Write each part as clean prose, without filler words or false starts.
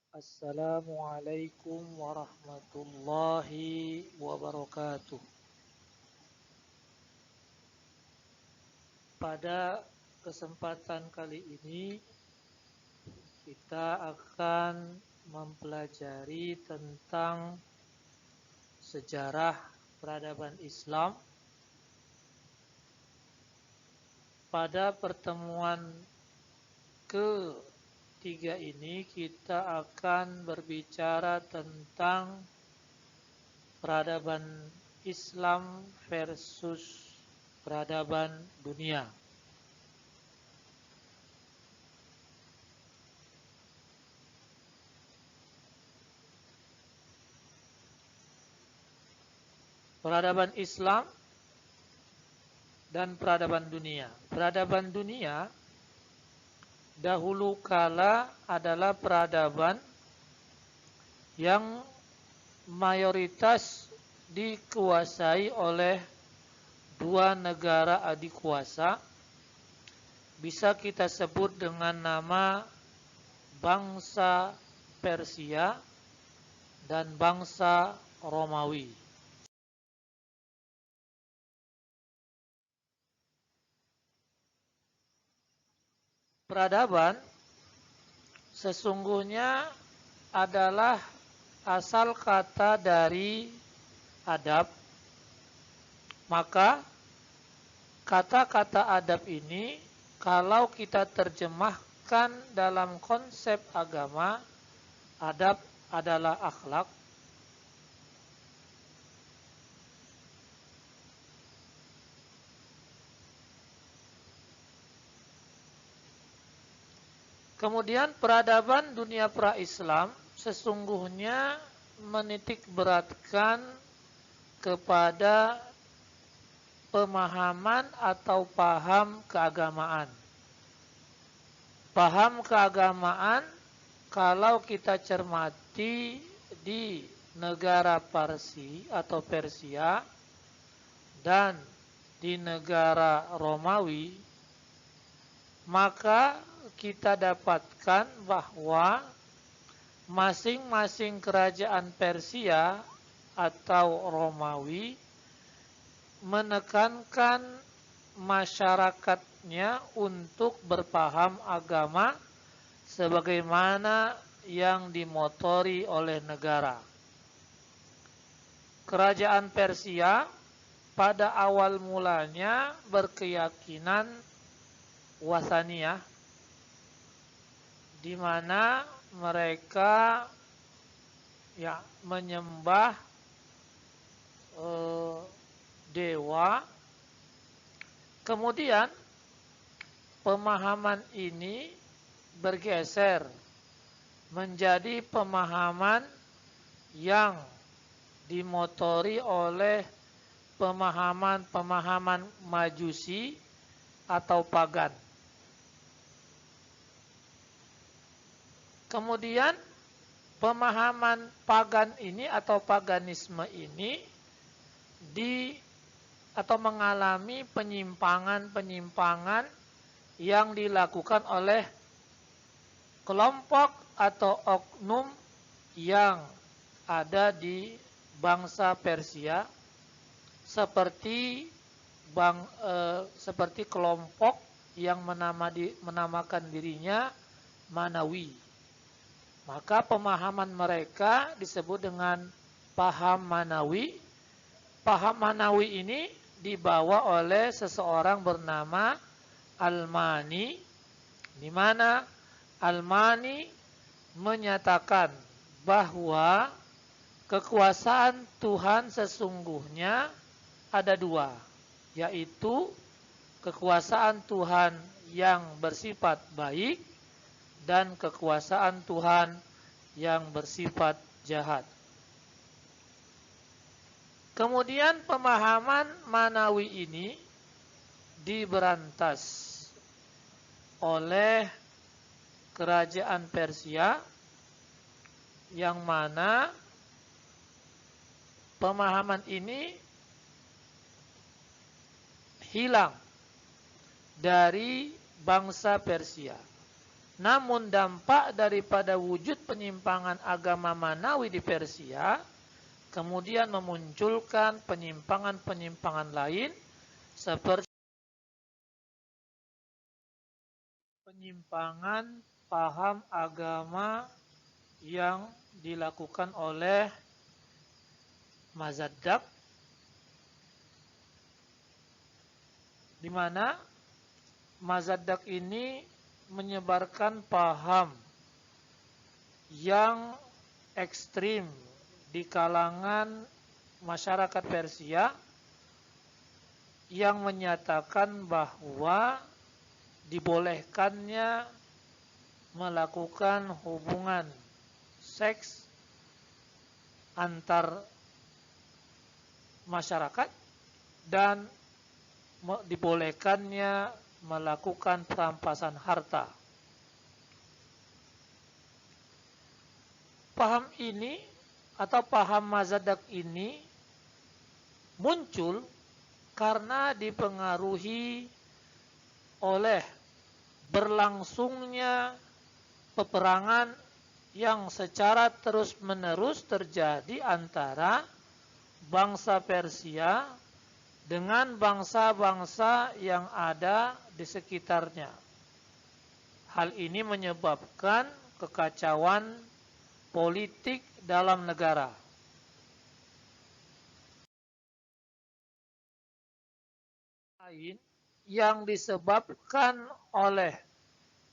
Assalamualaikum warahmatullahi wabarakatuh. Pada kesempatan kali ini kita akan mempelajari tentang sejarah peradaban Islam. Pada pertemuan ketiga ini kita akan berbicara tentang peradaban Islam versus peradaban dunia. Peradaban Islam dan peradaban dunia. Peradaban dunia dahulu kala adalah peradaban yang mayoritas dikuasai oleh dua negara adikuasa. Bisa kita sebut dengan nama bangsa Persia dan bangsa Romawi. Peradaban sesungguhnya adalah asal kata dari adab. Maka kata-kata adab ini kalau kita terjemahkan dalam konsep agama, adab adalah akhlak. Kemudian peradaban dunia pra-Islam sesungguhnya menitik beratkan kepada pemahaman atau paham keagamaan. Paham keagamaan kalau kita cermati di negara Parsi atau Persia dan di negara Romawi, maka kita dapatkan bahwa masing-masing kerajaan Persia atau Romawi menekankan masyarakatnya untuk berpaham agama sebagaimana yang dimotori oleh negara. Kerajaan Persia pada awal mulanya berkeyakinan wasaniyah, di mana mereka menyembah dewa. Kemudian pemahaman ini bergeser menjadi pemahaman yang dimotori oleh pemahaman Majusi atau pagan. Kemudian pemahaman pagan ini atau paganisme ini mengalami penyimpangan-penyimpangan yang dilakukan oleh kelompok atau oknum yang ada di bangsa Persia, seperti kelompok yang menamakan dirinya Manawi. Maka pemahaman mereka disebut dengan paham Manawi. Paham Manawi ini dibawa oleh seseorang bernama Al-Mani, di mana Al-Mani menyatakan bahwa kekuasaan Tuhan sesungguhnya ada dua, yaitu kekuasaan Tuhan yang bersifat baik dan kekuasaan Tuhan yang bersifat jahat. Kemudian pemahaman Manawi ini diberantas oleh kerajaan Persia, yang mana pemahaman ini hilang dari bangsa Persia. Namun dampak daripada wujud penyimpangan agama Manawi di Persia kemudian memunculkan penyimpangan-penyimpangan lain seperti penyimpangan paham agama yang dilakukan oleh Mazaddak, di mana Mazaddak ini menyebarkan paham yang ekstrim di kalangan masyarakat Persia yang menyatakan bahwa dibolehkannya melakukan hubungan seks antar masyarakat dan dibolehkannya melakukan perampasan harta. Paham ini atau paham Mazaddak ini muncul karena dipengaruhi oleh berlangsungnya peperangan yang secara terus-menerus terjadi antara bangsa Persia dengan bangsa-bangsa yang ada di sekitarnya. Hal ini menyebabkan kekacauan politik dalam negara. Lain yang disebabkan oleh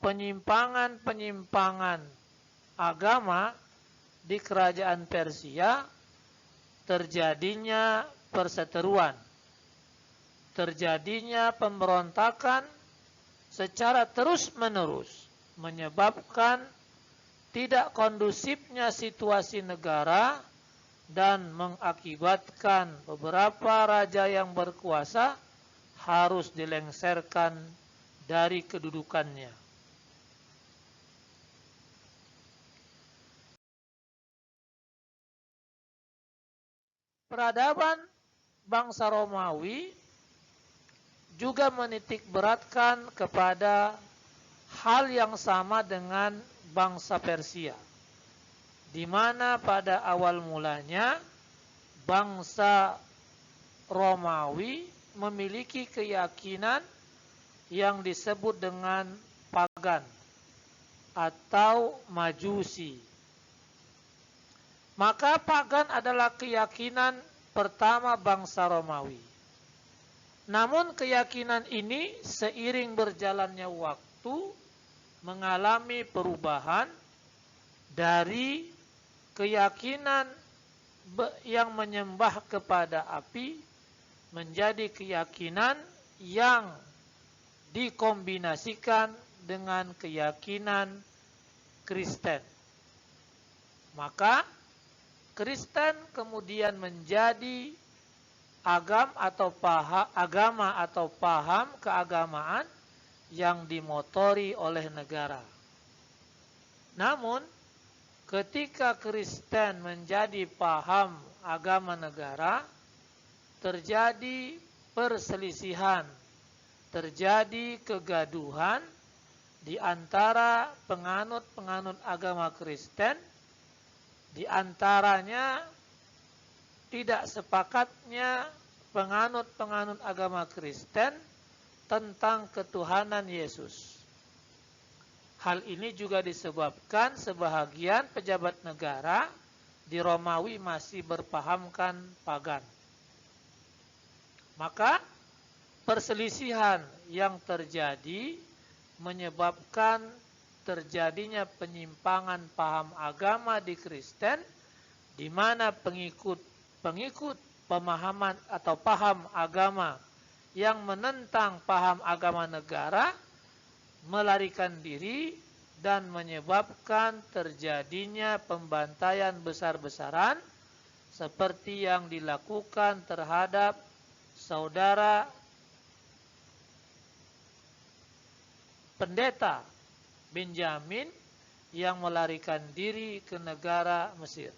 penyimpangan-penyimpangan agama di kerajaan Persia, terjadinya perseteruan, terjadinya pemberontakan secara terus-menerus, menyebabkan tidak kondusifnya situasi negara dan mengakibatkan beberapa raja yang berkuasa harus dilengsarkan dari kedudukannya. Peradaban bangsa Romawi juga menitik beratkan kepada hal yang sama dengan bangsa Persia, di mana pada awal mulanya bangsa Romawi memiliki keyakinan yang disebut dengan pagan atau majusi. Maka pagan adalah keyakinan pertama bangsa Romawi. Namun keyakinan ini seiring berjalannya waktu mengalami perubahan dari keyakinan yang menyembah kepada api menjadi keyakinan yang dikombinasikan dengan keyakinan Kristen. Maka Kristen kemudian menjadi agama atau paham keagamaan yang dimotori oleh negara. Namun ketika Kristen menjadi paham agama negara, terjadi perselisihan, terjadi kegaduhan di antara penganut-penganut agama Kristen, di antaranya tidak sepakatnya penganut-penganut agama Kristen tentang ketuhanan Yesus. Hal ini juga disebabkan sebahagian pejabat negara di Romawi masih berpahamkan pagan. Maka perselisihan yang terjadi menyebabkan terjadinya penyimpangan paham agama di Kristen, di mana pengikut pemahaman atau paham agama yang menentang paham agama negara melarikan diri dan menyebabkan terjadinya pembantaian besar-besaran seperti yang dilakukan terhadap saudara pendeta Benjamin yang melarikan diri ke negara Mesir.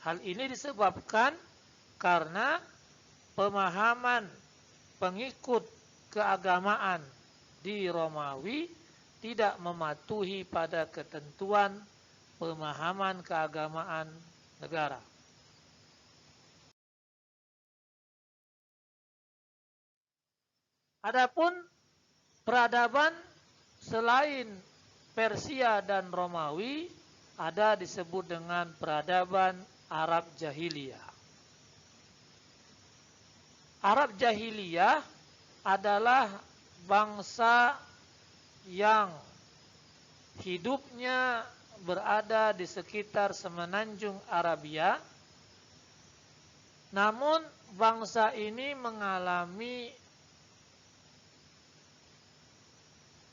Hal ini disebabkan karena pemahaman pengikut keagamaan di Romawi tidak mematuhi pada ketentuan pemahaman keagamaan negara. Adapun peradaban selain Persia dan Romawi ada disebut dengan peradaban Arab Jahiliyah. Arab Jahiliyah adalah bangsa yang hidupnya berada di sekitar semenanjung Arabia. Namun bangsa ini mengalami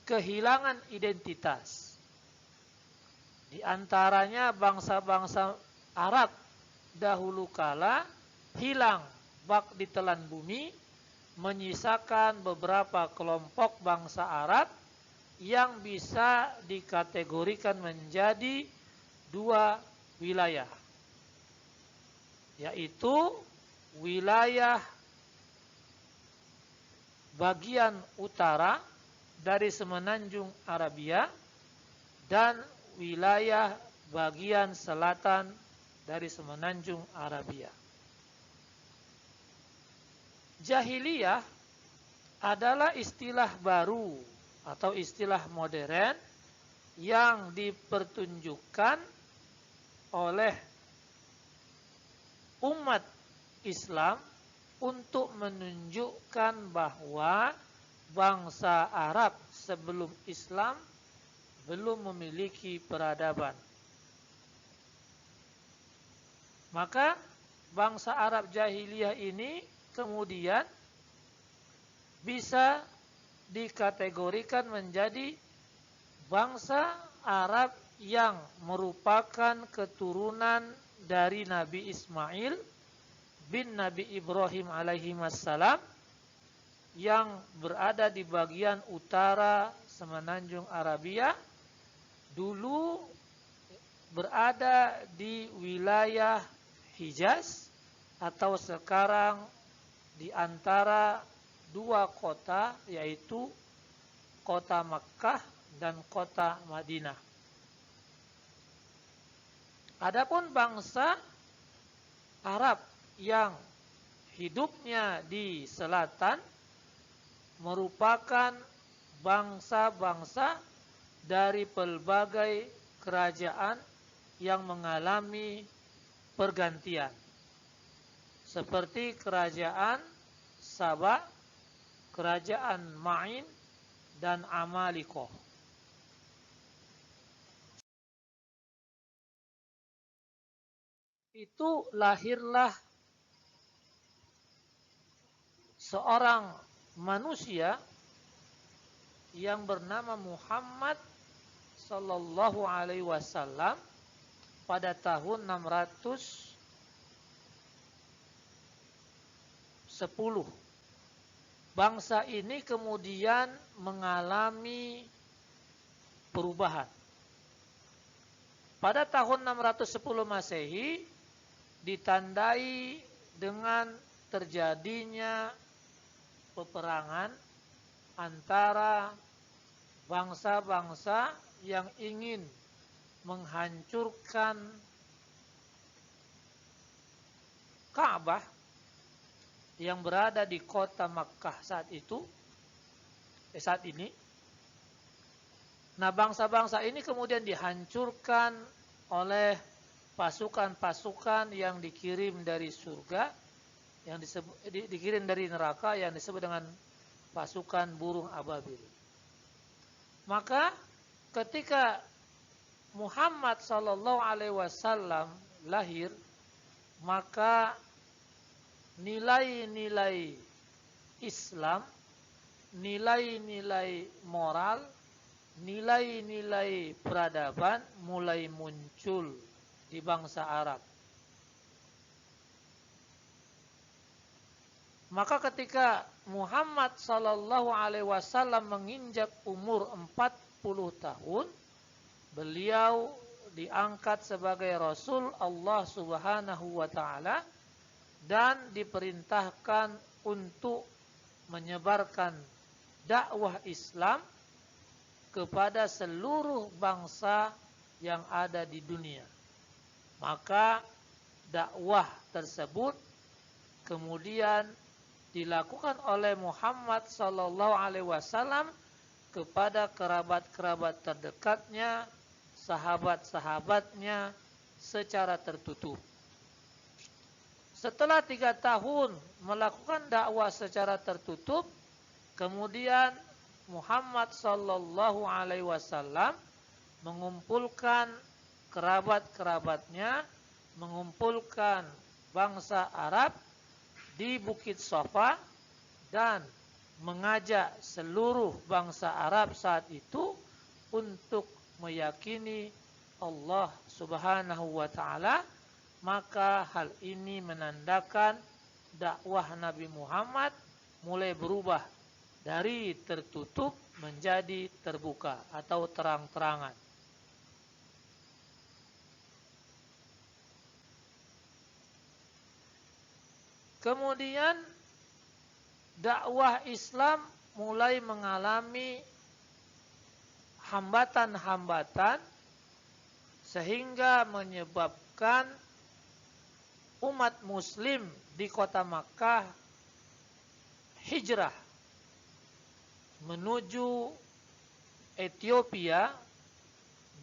kehilangan identitas. Di antaranya bangsa-bangsa Arab dahulu kala hilang bak ditelan bumi, menyisakan beberapa kelompok bangsa Arab yang bisa dikategorikan menjadi dua wilayah, yaitu wilayah bagian utara dari semenanjung Arabia dan wilayah bagian selatan dari semenanjung Arabia. Jahiliyah adalah istilah baru atau istilah modern yang dipertunjukkan oleh umat Islam untuk menunjukkan bahwa bangsa Arab sebelum Islam belum memiliki peradaban. Maka bangsa Arab Jahiliyah ini kemudian bisa dikategorikan menjadi bangsa Arab yang merupakan keturunan dari Nabi Ismail bin Nabi Ibrahim alaihi wassalam yang berada di bagian utara semenanjung Arabia, dulu berada di wilayah Hijaz atau sekarang di antara dua kota, yaitu kota Makkah dan kota Madinah. Adapun bangsa Arab yang hidupnya di selatan merupakan bangsa-bangsa dari pelbagai kerajaan yang mengalami pergantian, seperti kerajaan Sabah, kerajaan Ma'in, dan Amalikoh. Itu lahirlah seorang manusia yang bernama Muhammad sallallahu alaihi wasallam pada tahun 610. Bangsa ini kemudian mengalami perubahan. Pada tahun 610 Masehi ditandai dengan terjadinya peperangan antara bangsa-bangsa yang ingin menghancurkan Ka'bah yang berada di kota Makkah saat ini. Nah, bangsa-bangsa ini kemudian dihancurkan oleh pasukan-pasukan yang dikirim dari surga, yang dikirim dari neraka, yang disebut dengan pasukan burung ababil. Maka ketika Muhammad sallallahu alaihi wasallam lahir, maka nilai-nilai Islam, nilai-nilai moral, nilai-nilai peradaban mulai muncul di bangsa Arab. Maka ketika Muhammad sallallahu alaihi wasallam menginjak umur 40 tahun, beliau diangkat sebagai Rasul Allah Subhanahu wa taala dan diperintahkan untuk menyebarkan dakwah Islam kepada seluruh bangsa yang ada di dunia. Maka dakwah tersebut kemudian dilakukan oleh Muhammad sallallahu alaihi wasallam kepada kerabat-kerabat terdekatnya, sahabat-sahabatnya secara tertutup. Setelah 3 tahun melakukan dakwah secara tertutup, kemudian Muhammad sallallahu alaihi wasallam mengumpulkan kerabat-kerabatnya, mengumpulkan bangsa Arab di Bukit Safa dan mengajak seluruh bangsa Arab saat itu untuk meyakini Allah Subhanahu wa taala. Maka hal ini menandakan dakwah Nabi Muhammad mulai berubah dari tertutup menjadi terbuka atau terang-terangan. Kemudian dakwah Islam mulai mengalami hambatan-hambatan sehingga menyebabkan umat muslim di kota Makkah hijrah menuju Ethiopia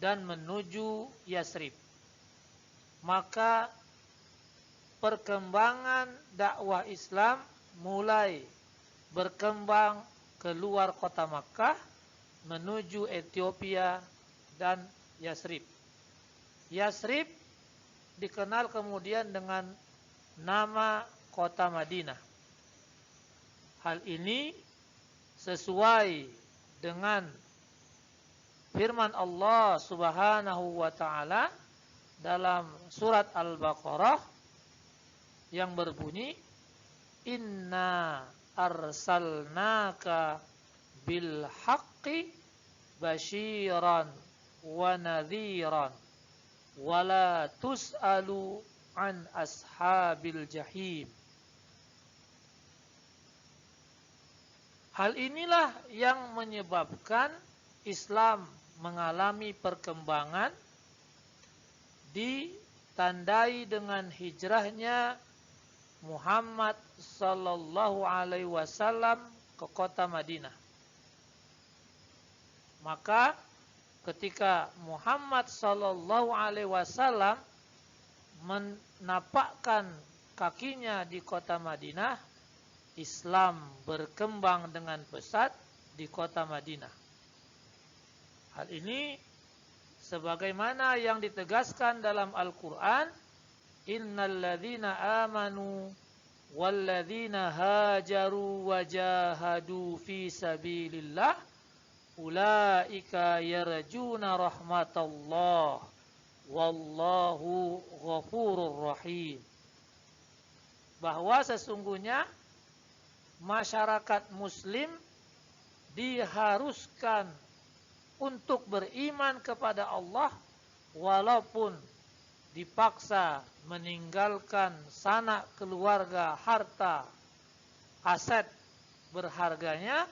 dan menuju Yasrib. Maka perkembangan dakwah Islam mulai berkembang keluar kota Makkah menuju Ethiopia dan Yasrib. Yasrib dikenal kemudian dengan nama kota Madinah. Hal ini sesuai dengan firman Allah Subhanahu wa taala dalam surat Al-Baqarah yang berbunyi, Inna arsalnaka bil haqqi basyiran wa nadhiran wala tus'alu an ashabil jahim. Hal inilah yang menyebabkan Islam mengalami perkembangan ditandai dengan hijrahnya Muhammad sallallahu alaihi wasallam ke kota Madinah. Maka ketika Muhammad sallallahu alaihi wasallam menapakkan kakinya di kota Madinah, Islam berkembang dengan pesat di kota Madinah. Hal ini sebagaimana yang ditegaskan dalam Al-Quran, Innal ladzina amanu wal ladzina hajaru wa jahadu fi sabilillah ulaika yarjuna rahmatallah wallahu ghafurur rahim. Bahwa sesungguhnya masyarakat muslim diharuskan untuk beriman kepada Allah walaupun dipaksa meninggalkan sanak keluarga, harta, aset berharganya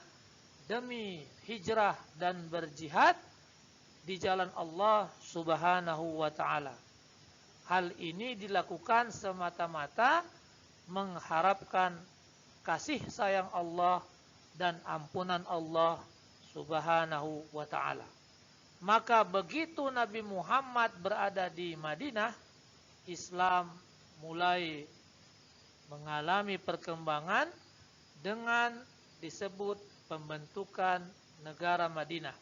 demi hijrah dan berjihad di jalan Allah Subhanahu wa taala. Hal ini dilakukan semata-mata mengharapkan kasih sayang Allah dan ampunan Allah Subhanahu wa ta'ala. Maka begitu Nabi Muhammad berada di Madinah, Islam mulai mengalami perkembangan dengan disebut pembentukan negara Madinah.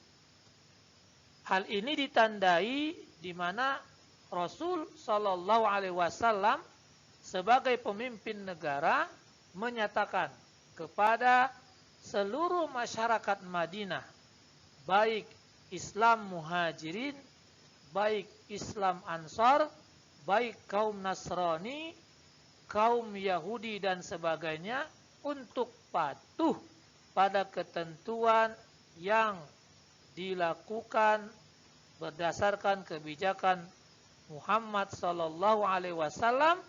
Hal ini ditandai di mana Rasul sallallahu alaihi wasallam sebagai pemimpin negara menyatakan kepada seluruh masyarakat Madinah, baik Islam Muhajirin, baik Islam Ansar, baik kaum Nasrani, kaum Yahudi dan sebagainya, untuk patuh pada ketentuan yang dilakukan berdasarkan kebijakan Muhammad sallallahu alaihi wasallam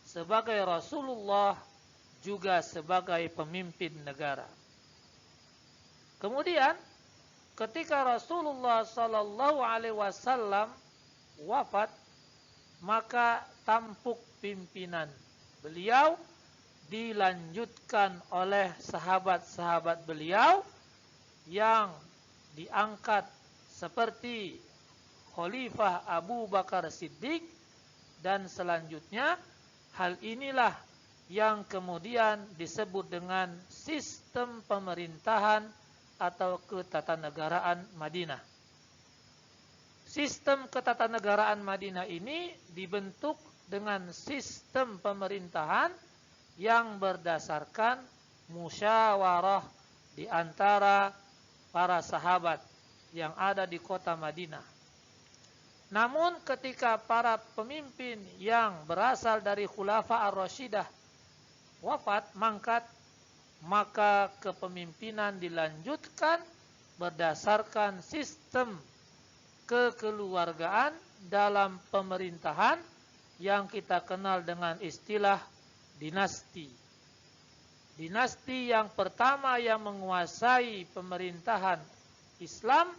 sebagai Rasulullah juga sebagai pemimpin negara. Kemudian ketika Rasulullah Sallallahu Alaihi Wasallam wafat, maka tampuk pimpinan beliau dilanjutkan oleh sahabat-sahabat beliau yang diangkat seperti Khalifah Abu Bakar Siddiq, dan selanjutnya hal inilah yang kemudian disebut dengan sistem pemerintahan atau ketatanegaraan Madinah. Sistem ketatanegaraan Madinah ini dibentuk dengan sistem pemerintahan yang berdasarkan musyawarah di antara para sahabat yang ada di kota Madinah. Namun ketika para pemimpin yang berasal dari Khulafa ar-Rasyidah wafat, mangkat, maka kepemimpinan dilanjutkan berdasarkan sistem kekeluargaan dalam pemerintahan yang kita kenal dengan istilah dinasti. Dinasti yang pertama yang menguasai pemerintahan Islam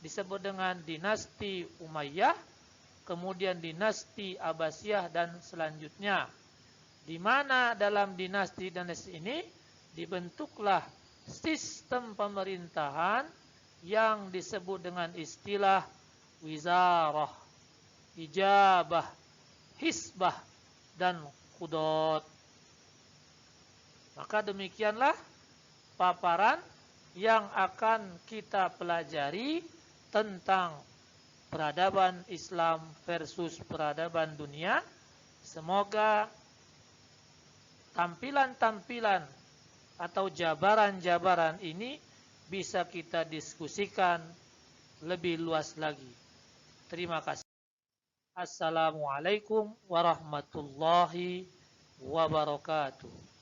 disebut dengan dinasti Umayyah, kemudian dinasti Abbasiyah dan selanjutnya. Di mana dalam dinasti ini dibentuklah sistem pemerintahan yang disebut dengan istilah wizarah, ijabah, hisbah, dan qudot. Maka demikianlah paparan yang akan kita pelajari tentang peradaban Islam versus peradaban dunia. Semoga tampilan-tampilan atau jabaran-jabaran ini bisa kita diskusikan lebih luas lagi. Terima kasih. Assalamualaikum warahmatullahi wabarakatuh.